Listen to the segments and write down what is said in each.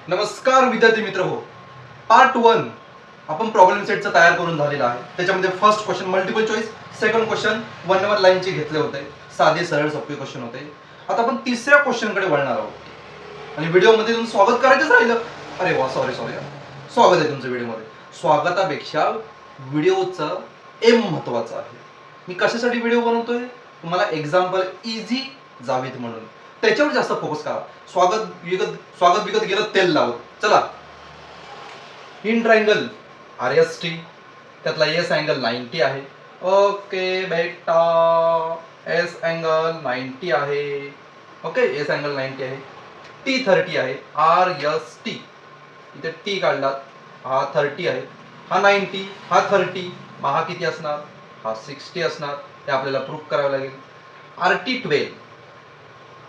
नमस्कार विद्यार्थी मित्र हो. पार्ट 1 आपण प्रॉब्लेम सेटचा तयार करून झालेला आहे. त्याच्यामध्ये first question multiple choice, second question 1 लाईनचे घेतले होते. साधे सरळ सोपे क्वेश्चन होते. आता आपण तिसऱ्या क्वेश्चन कडे वळणार आहोत आणि व्हिडिओमध्ये तुमचं स्वागत करायचंच राहिलं. अरे वा, सॉरी स्वागत आहे तुमचं व्हिडिओमध्ये. स्वागतापेक्षा व्हिडिओचं एम महत्वाचं आहे. मी कशासाठी व्हिडिओ बनवतोय? तुम्हाला एक्झाम्पल इझी जावेत म्हणून. त्याच्यावर जास्त फोकस करा. स्वागत विकत गेलं तेल लावत. चला, इन ट्रायंगल RST त्यातला एस अँगल 90 आहे. ओके बेटा, एस अँगल 90 आहे. ओके, एस अँगल 90 आहे. T30 आहे. RST इथे T काढलात, हा 30 आहे, हा 90, हा 30, हा किती असणार? हा 60 असणार. ते आपल्याला प्रूफ करावं लागेल. RT12,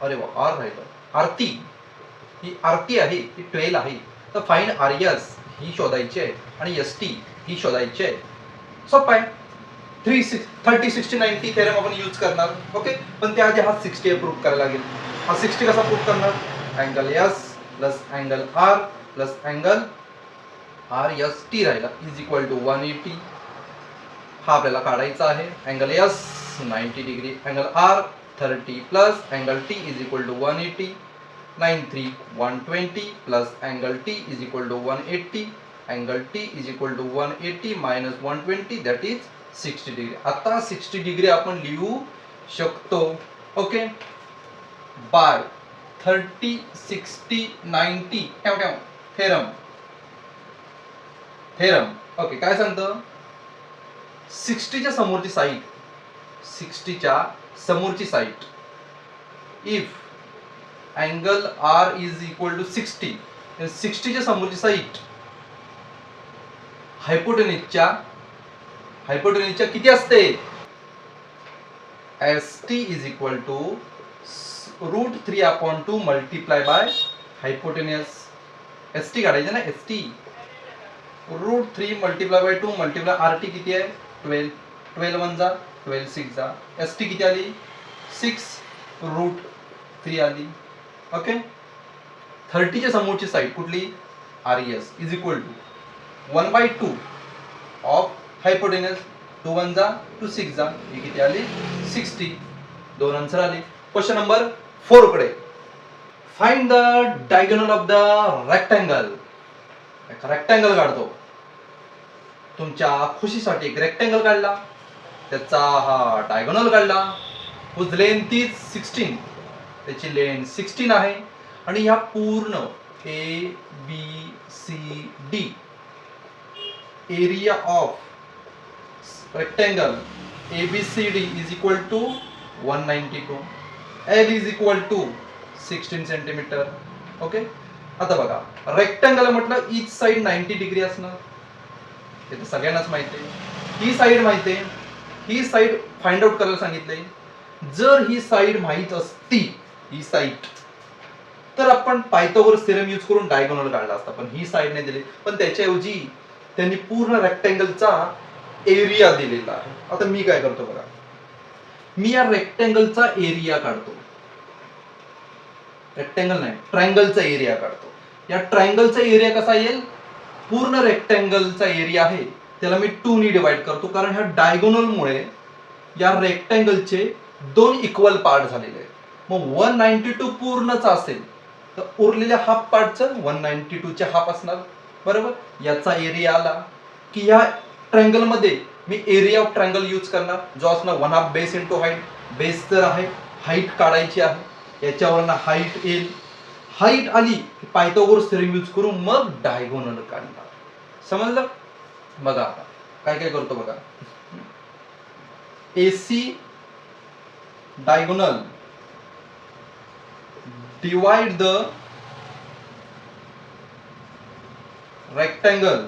अरे वा, आर राहिलं. आरती ही आरती आहे, ही 12 आहे. तर फाइंड RS ही शोधायची आहे आणि ST ही शोधायची आहे. सोपं आहे. 30 60 90 थेरम आपण यूज करणार. ओके, पण त्याआधी हा 60 प्रूफ करायला लागेल. हा 60 कसा प्रूफ करणार? Angle S plus angle R plus angle RST राहिला इज इक्वल टू 180. हा आपल्याला काढायचा आहे. Angle S 90 degree, angle R 30 plus angle T is equal to 180. 93 120 plus angle T is equal to 180. Angle T is equal to 180 minus 120 that is 60 degree. आता 60 degree आपण लिहू शकतो. Okay, bye 30 60 90 theorem. Okay, काय सांगतं? 60च्या समोरची side, 60च्या समोरची side if angle R is equal to 60, 60च्या समोरची साईड हायपोटेन्यूजच्या किती असते? ST is equal to √3/2 multiply by hypotenuse. ST काढायचं ना, ST √3 multiply by 2 multiply RT किती आहे? 12. 12 1 जा 12 6 जा. ST किती आली? 6√3 आली. ओके, 30च्या समोरची साईड कुठली? RS is equal to 1/2 of hypotenuse. 2 1 जा 2 6 जा, ही किती आली? 60. दोन आन्सर आले. क्वेश्चन नंबर 4 कडे. Find the diagonal of the rectangle. एक रेक्टँगल काढतो. तुमच्या खुशीसाठी एक रेक्टँगल काढला, त्याचा हा डायगोनल काढला. हुज लेंथ इज 16, त्याची लेंथ 16 आहे आणि ह्या पूर्ण ABCD area of rectangle ABCD is equal to 192. L is equal to 16 centimetre. Okay, आता बघा, रेक्टँगल म्हटलं ईच साइड 90 डिग्री असणार. हे तर सगळ्यांनाच माहिती आहे. ही साइड माहिती आहे, ही साइड फाइंड आउट करायला सांगितले. जर ही साइड माहित असती, ही साइड, तर आपण पायथागोरस थेरम यूज करून डायगोनल काढला असता. पण ही साइड नाही दिली, पण त्याच्याऐवजी त्यांनी पूर्ण रेक्टँगलचा एरिया दिलेला आहे. आता मी काय करतो बघा, मी या रेक्टँगलचा एरिया काढतो. रेक्टँगल नाही, ट्रायंगलचा एरिया काढतो. या ट्रायंगलचा एरिया कसा येईल? पूर्ण रेक्टँगलचा एरिया आहे त्याला मी 2 ने डिवाइड करतो, कारण ह्या डायगोनल मुळे या रेक्टँगलचे 2 इक्वल पार्ट झालेले आहेत. मग 192 पूर्णच असेल तर उरलेल्या हाफ पार्टचं 192चे हाफ असणार. बरोबर, याचा एरिया आला की या ट्रायंगल मध्ये मी एरिया ऑफ ट्रायंगल यूज करणार, जो असणार 1/2 बेस इंटू हाईट. बेस तर आहे, हाईट काढायची आहे, याच्यावरनं हाईट येईल. हाईट आली की पायथागोरस थेरम यूज करून मग डायगोनल काढणार. समजलं? बघा आता काय काय करतो बघा. AC diagonal divide the rectangle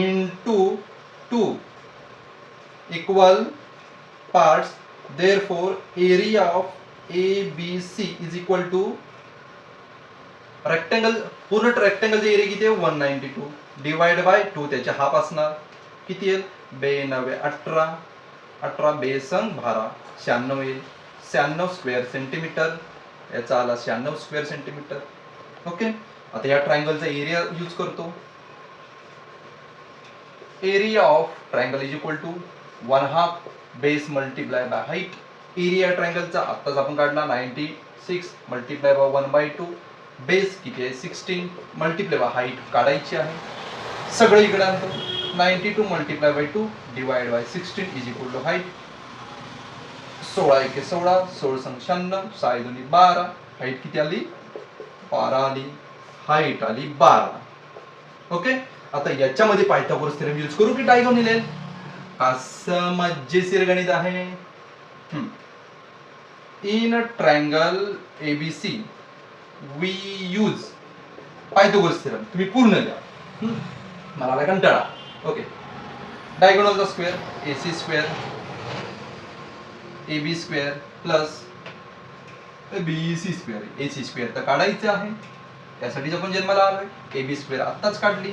into 2 equal parts. Therefore area of ABC is equal to rectangle, पूर्ण रेक्टँगलचा एरिया किती आहे? 192 डिवाइड बाय 2, त्याचे हाफ असणार. किती येईल? 92 18 18 बेसंग 12 96 येईल. 96 स्क्वेअर सेंटीमीटर. याचा आला 96 स्क्वेअर सेंटीमीटर. ओके, आता या ट्रायंगलचा एरिया यूज करतो. Area of triangle is equal to 1/2 base multiply by height. Area ट्रायंगलचा आत्ताच आपण काढला 96 मल्टिप्लाय बाय 1/2. बेस किती आहे 16 मल्टिप्लाय बाय हाईट काढायची आहे. सगळं इकडे आणतो. 92 multiply by 2 divide by 16 is equal to height. 16 1 16, 16 संग 96, 6 2 12. हाईट किती आली 12 आली. हाईट आली 12. ओके. आता याच्यामध्ये पायथागोरस थेरम यूज करू की डायगोनल? असं मजेशीर गणित आहे. In a triangle ABC we use Pythagoras theorem. तुम्ही पूर्ण द्या, मला काय कंटाळा. ओके. डायगोनलचा square AC square AB square plus BC square. AC square तर काढायचं आहे, त्यासाठीच आपण जन्माला आलोय. एबी स्क्वेअर आत्ताच काढली,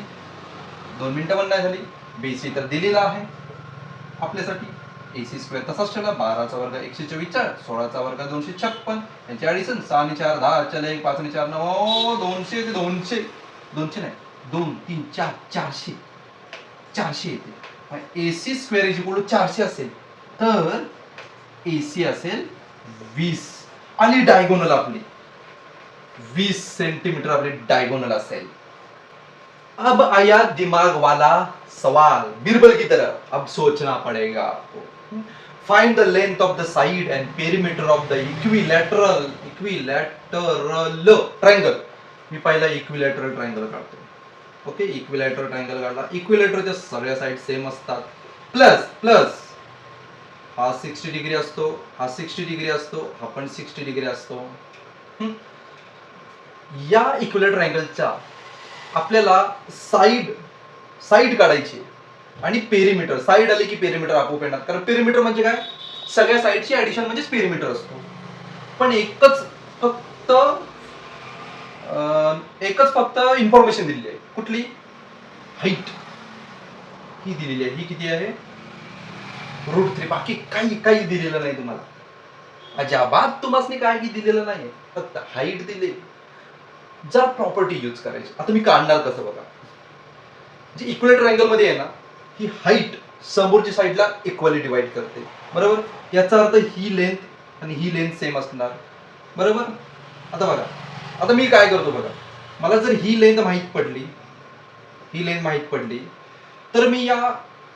2 मिनिटं पण नाही झाली. बीसी तर दिलेला आहे आपल्यासाठी. एसी स्क्वेअर तसाच ठेवला. 12चा वर्ग 144, 16चा वर्ग 256, यांची ॲडिशन 6 आणि 4 10, चला 1 5 आणि 4 9 200 ते 200 200 नाही 2 3 4 400 400 येते. AC square is equal to 400 असेल तर एसी असेल 20. आली डायगोनल आपली 20 सेंटीमीटर आपली डायगोनल असेल. अब आया दिमाग वाला सवाल, बीरबल की तरह. अब सोचना पड़ेगा आपको. Find the length of the side and perimeter of the equilateral triangle. मी पहिला इक्विलैटरल ट्रायंगल काढतो. ओके. इक्विलैटरल ट्रायंगल काढला. इक्विलैटरच्या सगळ्या साइड सेम असतात. प्लस प्लस हा 60 डिग्री असतो, हा 60 डिग्री असतो, हा पण 60 डिग्री असतो. या इक्विलैटरल ट्रायंगलच्या आपल्याला साइड काढायची आणि पेरिमीटर. साइड आली की पेरिमीटर आपोआप येणार, कारण पेरिमीटर म्हणजे काय, सगळ्या साइडची ऍडिशन म्हणजेच पेरिमीटर असतो. पण एकच फक्त इन्फॉर्मेशन दिलेली आहे. कुठली? हाईट ही दिलेली आहे. ही किती आहे √3. बाकी काही दिलेलं नाही तुम्हाला. अजाबात तुम्हाला काही दिलेलं नाही, फक्त हाईट दिली. जर प्रॉपर्टी यूज करायची. आता मी काढणार कसं बघा. जी इक्विलैटरल ट्रायंगल मध्ये आहे ना, ही हाईट समोरच्या साईडला इक्वली डिवाइड करते. बरोबर. याचा अर्थ ही लेंथ आणि ही लेंथ सेम असणार. बरोबर. आता बघा, आता मी काय करतो बघा. मला जर ही लेंथ माहित पडली तर मी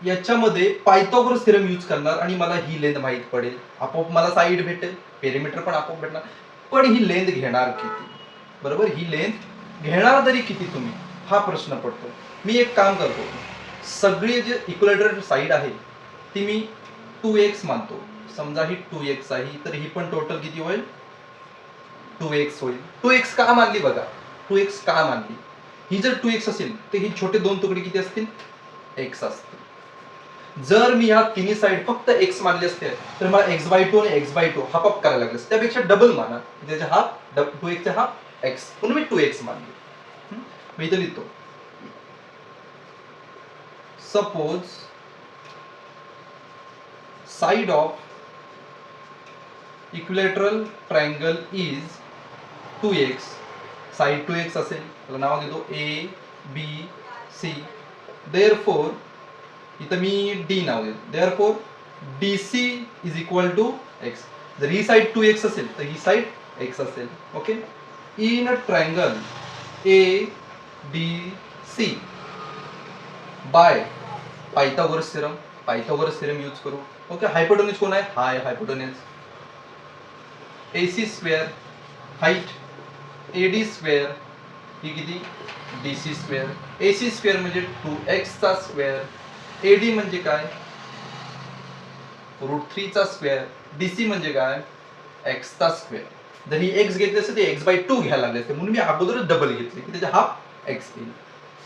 याच्यामध्ये पायथागोरस थेरम यूज करणार आणि मला ही लेंथ माहित पडेल. आपोआप मला साईड भेटेल, पेरिमीटर पण आपोआप भेटणार. पण ही लेंथ घेणार किती? बरोबर. ही लेंथ घेणार तरी किती तुम्ही, हा प्रश्न पडतो. मी एक काम करतो, सगळी जे इक्विलैटरल साइड आहे ती मी 2x मानतो. समजा ही 2x आहे तर ही पण टोटल किती होईल 2x होईल. 2x का मानली बघा. 2x का मानली? ही जर 2x असेल तर ही छोटे दोन तुकडे किती असतील x असतील. जर मी ह्या तिन्ही साइड फक्त x मानले असते तर मला x/2 आणि x/2 हाफ अप करायला लागले. त्यापेक्षा डबल माना, त्याचे हाफ 2x चे हाफ x, म्हणून मी 2x मानले. मी इथे लिहितो. Suppose side of equilateral triangle is 2x. Side 2x असेल, त्याला नाव देतो A B C. देअरफॉर इथं मी D नाव देतो. Therefore DC is equal to x. जर ही साइड 2x असेल तर ही साइड x असेल. Okay. In a triangle ABC by Pythagoras theorem use करू. ओके. हायपोटेन्यूज कोण आहे? हाय hypotenuse. AC square height AD square ही किती DC स्क्वेअर. AC स्क्वेअर म्हणजे 2x चा स्क्वेअर. AD म्हणजे काय √3 चा स्क्वेअर. DC म्हणजे काय x चा स्क्वेअर. जर ही x घेतली असते ते x/2 घ्यायला लागले असते, म्हणून मी अगोदरच डबल घेतली की त्याचे हाफ x येईल.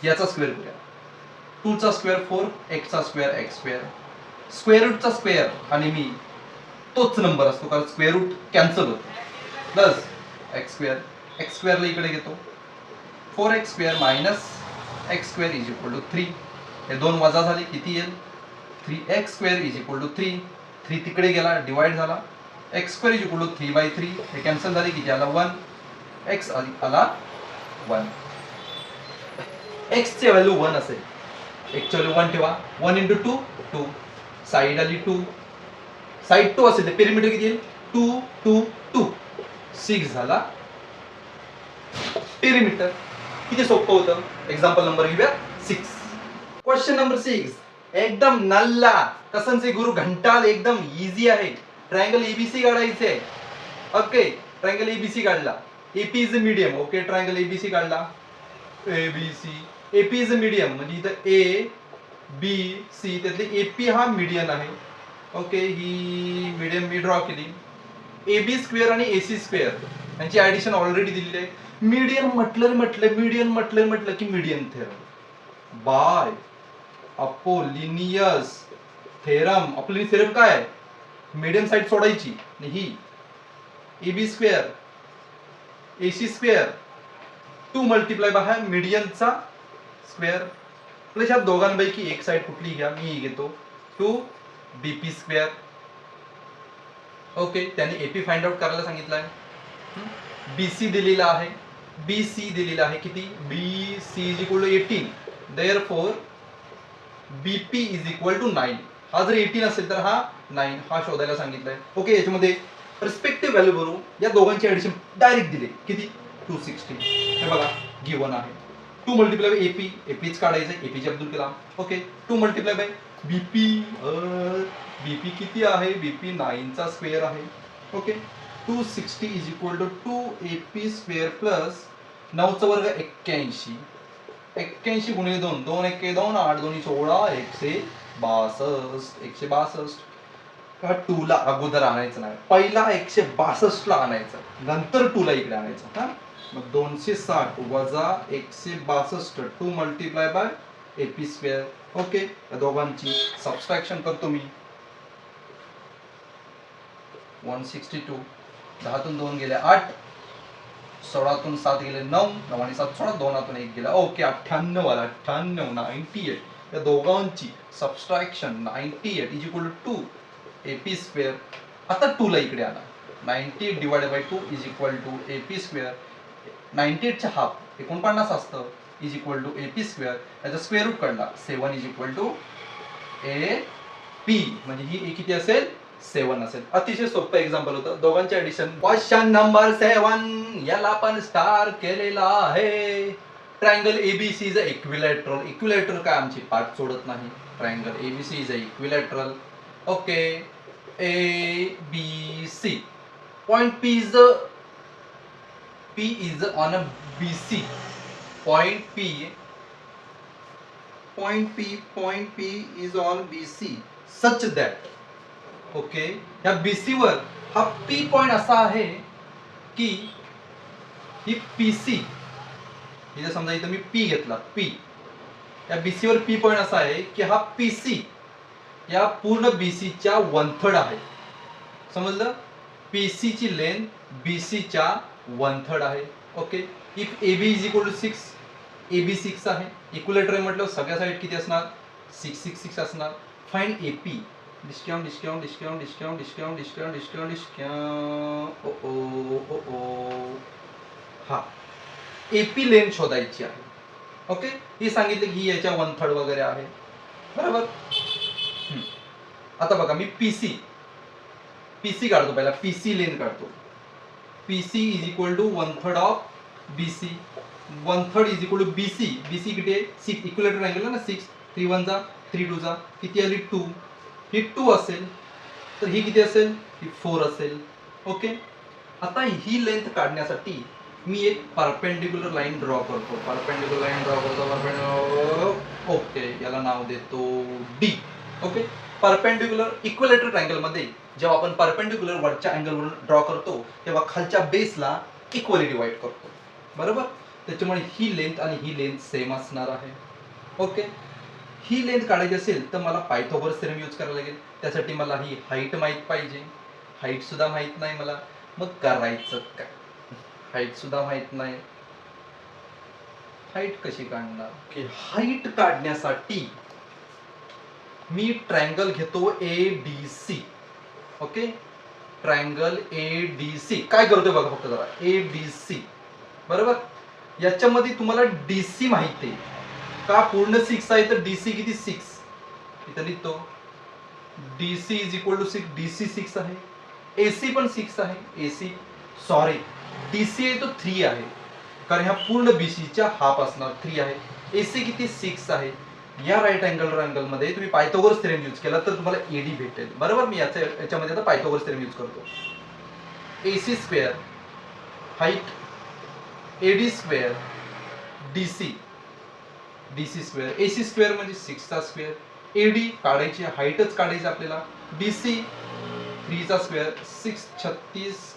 याचा स्क्वेअर करूया. 2 चा स्क्वेअर 4, x चा स्क्वेअर x स्क्वेअर. स्क्वेअर रूटचा स्क्वेअर आणि मी तोच नंबर असतो कारण स्क्वेअर रूट कॅन्सल होतो. Plus x square. x स्क्वेअरला इकडे घेतो. 4x square minus x square is equal to 3. हे दोन वजा झाले, किती येईल 3x square is equal to 3. 3 तिकडे गेला, डिवाइड झाला. x square is equal to 3/3. हे कॅन्सल झाले, किती आला 1. x आला 1. x ची व्हॅल्यू 1 असेल, x ची व्हॅल्यू 1 ठेवा, 1 × 2 2, साईड आली 2, साईड 2 असेल तर पेरिमीटर किती येईल 2 2 2, 6 झाला पेरिमीटर. किती सोपं होतं. एक्झाम्पल नंबर घेऊया 6. क्वेश्चन नंबर 6 एकदम नल्ला कसनचे गुरु घंटाल, एकदम इझी आहे. ट्रायंगल एबीसी काढायचे. ओके, ट्रायंगल एबीसी काढला, AP is medium. Okay, triangle ABC काढला, एबीसी, एपी इज मीडियम म्हणजे इथं ए बी सी त्यातले एपी हा मीडियन आहे. ओके, ही मीडियम मी ड्रॉ केली. एबी स्क्वेअर आणि एसी स्क्वेअर यांची ऍडिशन ऑलरेडी दिलेली आहे. मीडियन म्हटलं की median theorem by Apollonius theorem. Apollonius theorem काय आहे, मीडियम साइड सोडायची आणि ही AB square AC square 2 multiply bye हा मीडियनचा स्क्वेअर प्लस ह्या दोघांपैकी एक साइड कुठली घ्या, मी घेतो 2 बीपी स्क्वेअर. ओके, त्याने एपी फाइंड आउट करायला सांगितलं आहे. बीसी दिलेला आहे, बीसी दिलेला आहे किती, BC is equal to 18, therefore BP is equal to 9. हा जर 18 असेल तर हा 9 हा शोधायला सांगितलाय. ओके, याच्यामध्ये रिस्पेक्टिव्ह व्हॅल्यू भरू. या दोघांची ऍडिशन डायरेक्ट दिले किती 260. हे बघा गिवन आहे. 2 मल्टिप्लाय बाय एपी, एपीच काढायचं, APJ Abdul Kalam. Okay, 2 multiply by BP, BP किती आहे, बीपी 9 चा स्क्वेअर आहे. Okay, 260 is equal to 2 AP square plus 9 चा वर्ग 81, 81 गुणिले 2, 2 1 2, 8 2 16, 162, 162. का 2 ला अगोदर आणायचं नाही, पहिला 162 ला आणायचं, नंतर 2 ला इकडे आणायचं. हा, मग 260 वजा 162, 2 multiply by AP square. Okay, या दोघांची सबट्रॅक्शन करतो मी. 162, 10 तून 2 गेले 8, 16 तून 7 गेले 9, 9 आणि 7 16, 2 तून 1 गेला. ओके, 98 आला, 98 98. या दोघांची subtraction 98 is equal to 2 AP square. आता 2 ला इकडे आला, 90 divided by 2 is equal to AP square. 98 चा हाफ 49 असतं is equal to AP square. याचा स्क्वेअर रूट काढला 7 is equal to A P, म्हणजे ही किती असेल 7 असेल. अतिशय सोपं एक्झाम्पल होतं. दोघांचे ऍडिशन. क्वेश्चन नंबर 7 याला आपण स्टार केलेला आहे. Triangle ABC is a equilateral. Equilateral काय आमची पाठ सोडत नाही. Triangle ABC is a equilateral. Okay, A B C point P is on a BC. Point P is on BC such that, okay, या बीसी वर हा P पॉइंट असा आहे की ही PC, इथे समजा इथं मी P घेतला, P या BC वर P पॉइंट असा आहे की हा PC या पूर्ण BC च्या 1/3 आहे. समजलं, PC ची लेंथ BC च्या 1/3 आहे. Okay, if AB is equal to 6, AB 6 आहे. इक्विलॅटरल म्हटलं सगळ्या साइड किती असणार 6 6 6 असणार. Find AP. डिस्काउंट हा AP लेंथ शोधायची आहे. ओके, ही सांगितलं की याच्या 1/3 वगैरे आहे, बरोबर. आता बघा मी PC काढतो, पहिला PC लेंथ काढतो. PC is equal to 1/3 of BC. 1/3 is equal to BC. BC किती आहे 6, इक्विलॅटरल अँगल आहे ना 6, 3 1 जा 3 2 जा किती आली 2. ही 2 असेल तर ही किती असेल, ही 4 असेल. ओके, आता ही लेंथ काढण्यासाठी मी एक परपेंडिक्युलर लाईन ड्रॉ करतो. ओके, याला नाव देतो D. Okay, perpendicular equilateral triangle मध्ये जेव्हा आपण परपेंडिक्युलर वरच्या अँगल वरून ड्रॉ करतो तेव्हा खालच्या बेसला इक्वली डिवाइड करतो, बरोबर. त्याच्यामुळे ही लेंथ आणि ही लेंथ सेम असणार आहे. ओके, ही लेंथ काढायची असेल तर मला पायथागोरस थेरम यूज करायला लागेल. त्यासाठी मला ही हाईट माहित पाहिजे. हाईट सुद्धा माहित नाही मला, मग करायचं काय, हाईट सुद्धा माहित नाही, हाईट कशी काढणार. की हाईट काढण्यासाठी मी ट्रायंगल घेतो ADC. ओके, ट्रायंगल ADC काय करतोय बघा फक्त जरा, ADC, बरोबर. याच्यामध्ये तुम्हाला DC माहिती आहे, का पूर्ण 6 आहे तर डीसी किती 6 इथं लिहितो DC is equal to 6 DC 6 आहे एसी पण 6 आहे एसी सॉरी डीसी आहे तो 3 आहे कारण ह्या पूर्ण बीसीच्या हाफ असणार 3 आहे एसी किती 6 आहे या राईट अँगल मध्ये तुम्ही पायथागोरस थेरम यूज केला तर तुम्हाला एडी भेटेल बरोबर मी याच्यामध्ये आता पायथागोरस थेरम यूज करतो AC square height AD square DC DC square AC square म्हणजे 6 चा स्क्वेअर एडी काढायची हाईटच काढायची आपल्याला डीसी 3 चा स्क्वेअर 6 36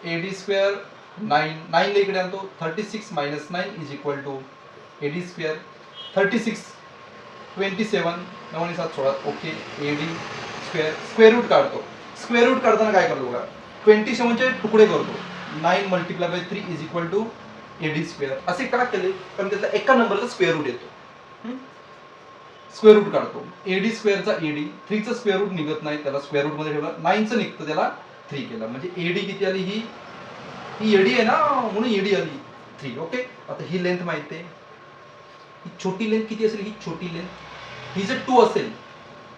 एडी स्क्वेअर 9 इकडे आणतो 36 minus 9 is equal to AD square 36 27 9 7 16 okay AD square square root काढतो स्क्वेअर रूट काढताना काय करतो बघा 27 चे तुकडे करतो 9 multiply by 3 is equal to AD square असे का केले कारण त्यातला एका नंबरचा स्क्वेअर रूट येतो स्क्वेअर रूट काढतो एडी स्क्वेअरचा एडी 3 चा स्क्वेअर रूट निघत नाही त्याला स्क्वेअर रूट मध्ये ठेवला 9 चं निघतं त्याला 3 केला म्हणजे एडी किती आली ही एडी आहे ना म्हणून एडी आली 3 ओके आता ही लेंथ माहिती आहे ही छोटी लेंथ किती असेल ही छोटी लेंथ ही जर 2 असेल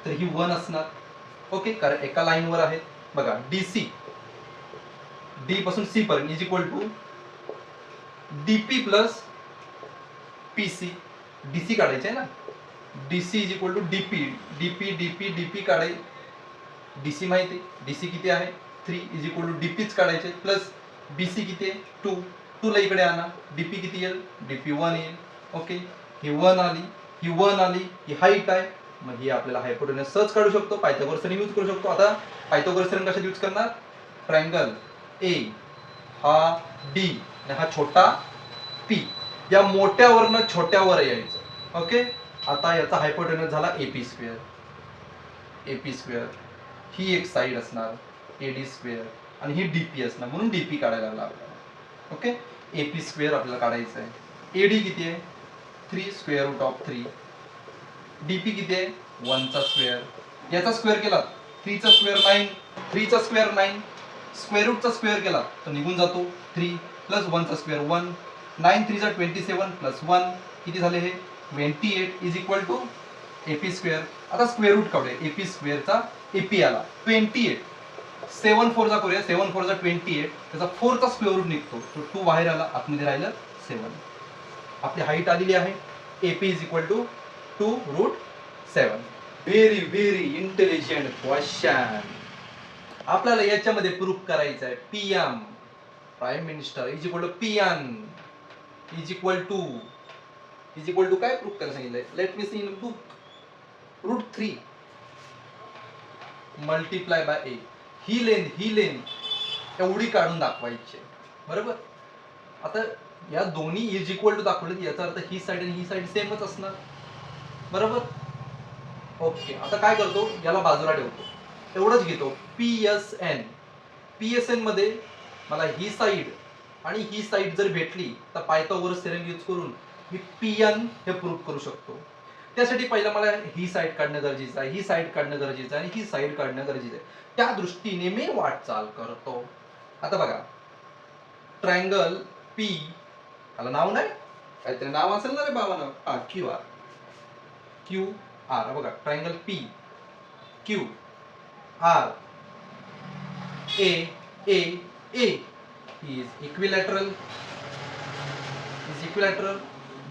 तर ही 1 असणार ओके कारण एका लाईन वर आहेत बघा डीसी डी पासून सी पर्यंत is equal to DP plus PC DC काढायचे आहे ना DC is equal to DP DP DP DP काढाय डीसी माहिती डीसी किती आहे 3 इज इक्वल टू डीपीच काढायचे प्लस बीसी किती आहे 2 2 ला इकडे आणा डीपी किती येईल डीपी 1 येईल ओके ही 1 आली ही 1 आली ही हाईट आहे मग ही आपल्याला हायपोटेनस सर्च काढू शकतो पायथागोरस थेरम यूज करू शकतो आता पायथागोरस थेरम कशात यूज करणार ट्रायंगल ए हा डी आणि हा छोटा पी या मोठ्यावरनं छोट्यावर यायचं ओके आता याचा हायपोटेनस झाला एपी स्क्वेअर ही एक साइड असणार एडी स्क्वेअर आणि ही डीपी असणार म्हणून डीपी काढायला लागला आपल्याला ओके एपी स्क्वेअर आपल्याला काढायचं आहे एडी किती आहे 3 स्क्वेअर रूट ऑफ 3 डीपी किती आहे 1 चा स्क्वेअर याचा स्क्वेअर केला 3 चा स्क्वेअर 9 3 चा स्क्वेअर 9 स्क्वेअर रूटचा स्क्वेअर केला तर निघून जातो 3 प्लस 1 चा स्क्वेअर 1 9 3 चा 27 प्लस 1 किती झाले हे 28 is equal to AP square आता स्क्वेअर रूट काढूया एपी स्क्वेअरचा एपी आला 28 7 4 चा करूया 7 4 चा 28 त्याचा 4 चा स्क्वेअर रूट निघतो तो 2 बाहेर आला आतमध्ये राहिलं 7 आपली हाईट आलेली आहे AP is equal to 2 root 7 very intelligent question आपल्याला याच्यामध्ये प्रूफ करायचं आहे PM prime minister is equal to PN is equal to काय प्रूफ करायला सांगितलंय let me see in book root 3 multiply by A ही लेंथ एवढी काढून दाखवायची बरोबर आता या दोन्ही इज इक्वल टू दाखवले याचा अर्थ ही साइड आणि ही साइड सेमच असणार बरोबर ओके आता काय करतो याला बाजूला ठेवतो एवढंच घेतो पीएसएन मध्ये मला ही साइड आणि ही साइड जर भेटली तर पायथागोरस थेरम यूज करून मी पीएन हे प्रूव्ह करू शकतो त्यासाठी पहिला मला ही साइड काढणं गरजेचं आहे ही साइड काढणं गरजेचं आहे आणि ही साइड काढणं गरजेचं आहे त्या दृष्टीने मी वाटचाल करतो आता बघा ट्रायंगल पी याला नाव नाही काहीतरी नाव असेल ना रे बाबांना हा क्यू आर बघा triangle P Q R A is equilateral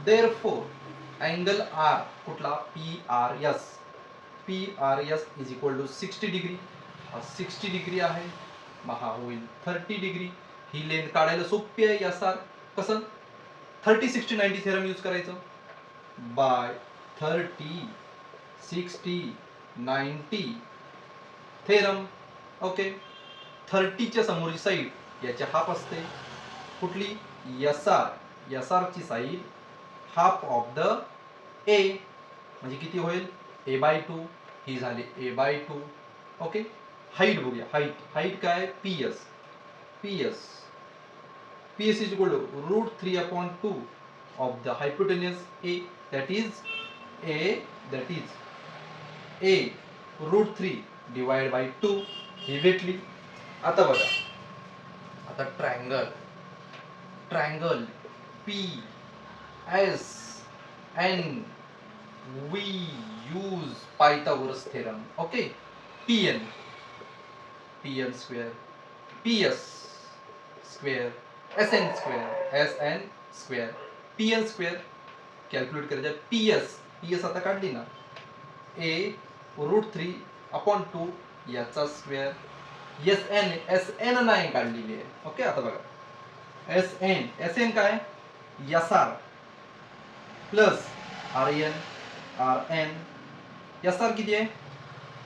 therefore angle R कुठला PRS is equal to 60 degree हा 60 डिग्री आहे मग हा होईल 30 डिग्री ही लेंथ काढायला सोपी आहे यासार कसं 30 60 90 थेरम यूज करायचं बाय 30 60 90 थेरम ओके 30 च्या समोरची साइड याची हाफ असते कुठली एसआर ची side half of the A म्हणजे किती होईल a/2 ही झाली a/2 ओके हाईट बघूया हाईट काय PS is equal to root 3/2 of the hypotenuse A that is a root 3 divide by 2 ही भेटली आता बघा आता triangle P S and we use Pythagoras theorem. Okay, Pn square, Ps square, Sn square, Pn square calculate करायचं. Ps आता काढली ना, a√3/2 याचा स्क्वेअर. Sn नाही काढलेली आहे. ओके, आता बघा Sn काय, SR प्लस Rn SR किती आहे,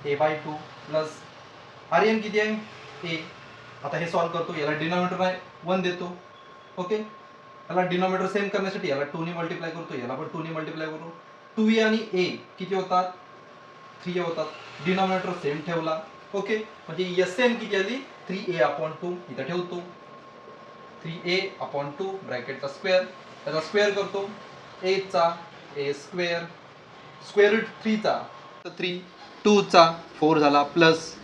a/2 प्लस Rn किती आहे, a. आता हे सॉल्व करतो, याला डिनॉमिनेटर आहे 1 देतो. ओके, याला डिनॉमिनेटर सेम करण्यासाठी याला 2 ने मल्टिप्लाय करतो, याला पण 2 ने मल्टिप्लाय करू. 2a आणि a किती होतात, 3a होतात. डिनॉमिनेटर सेम ठेवला. ओके, म्हणजे Sn किती आली, 3a/2 इथं ठेवतो. 3a/2 ब्रॅकेटचा स्क्वेअर, त्याचा स्क्वेअर करतो. a चा a स्क्वेअर, स्क्वेअर रूट 3 चा तर 3, 2 चा 4 झाला, प्लस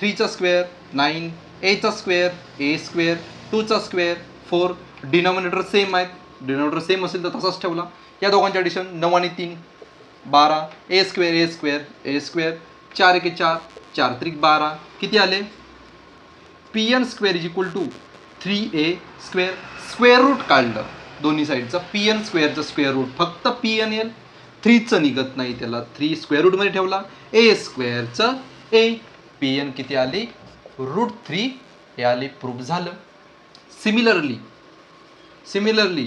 3 चा स्क्वेअर 9, a चा स्क्वेअर a स्क्वेअर, 2 चा स्क्वेअर 4. डिनॉमिनेटर सेम आहेत, डिनॉमिनेटर सेम असेल तर तसाच ठेवला. या दोघांचे ॲडिशन 9 आणि 3 12, a स्क्वेअर 4 1 4, 4 3 12 किती आले, Pn square is equal to 3a square. Square root काढलं दोन्ही साईडचं, Pn स्क्वेअरचं स्क्वेअर रूट फक्त Pn येईल, 3चं निघत नाही, त्याला 3 स्क्वेअर रूटमध्ये ठेवला. a स्क्वेअरचं a, Pn किती आली, √3 हे आली. प्रूफ झालं. Similarly,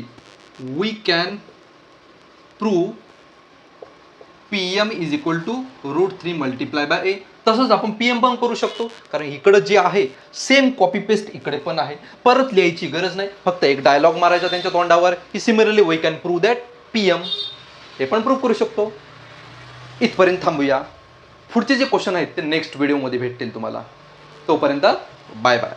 we can prove Pm is equal to √3 multiplied by a. तसंच आपण Pm पण करू शकतो, कारण इकडं जे आहे सेम कॉपी पेस्ट इकडे पण आहे, परत लिहायची गरज नाही, फक्त एक डायलॉग मारायचा त्यांच्या तोंडावर की similarly we can prove that Pm. हे पण प्रूव्ह करू शकतो. इथपर्यंत थांबूया. पुढचे जे क्वेश्चन आहेत ते नेक्स्ट व्हिडिओमध्ये भेटतील तुम्हाला. तोपर्यंत बाय बाय.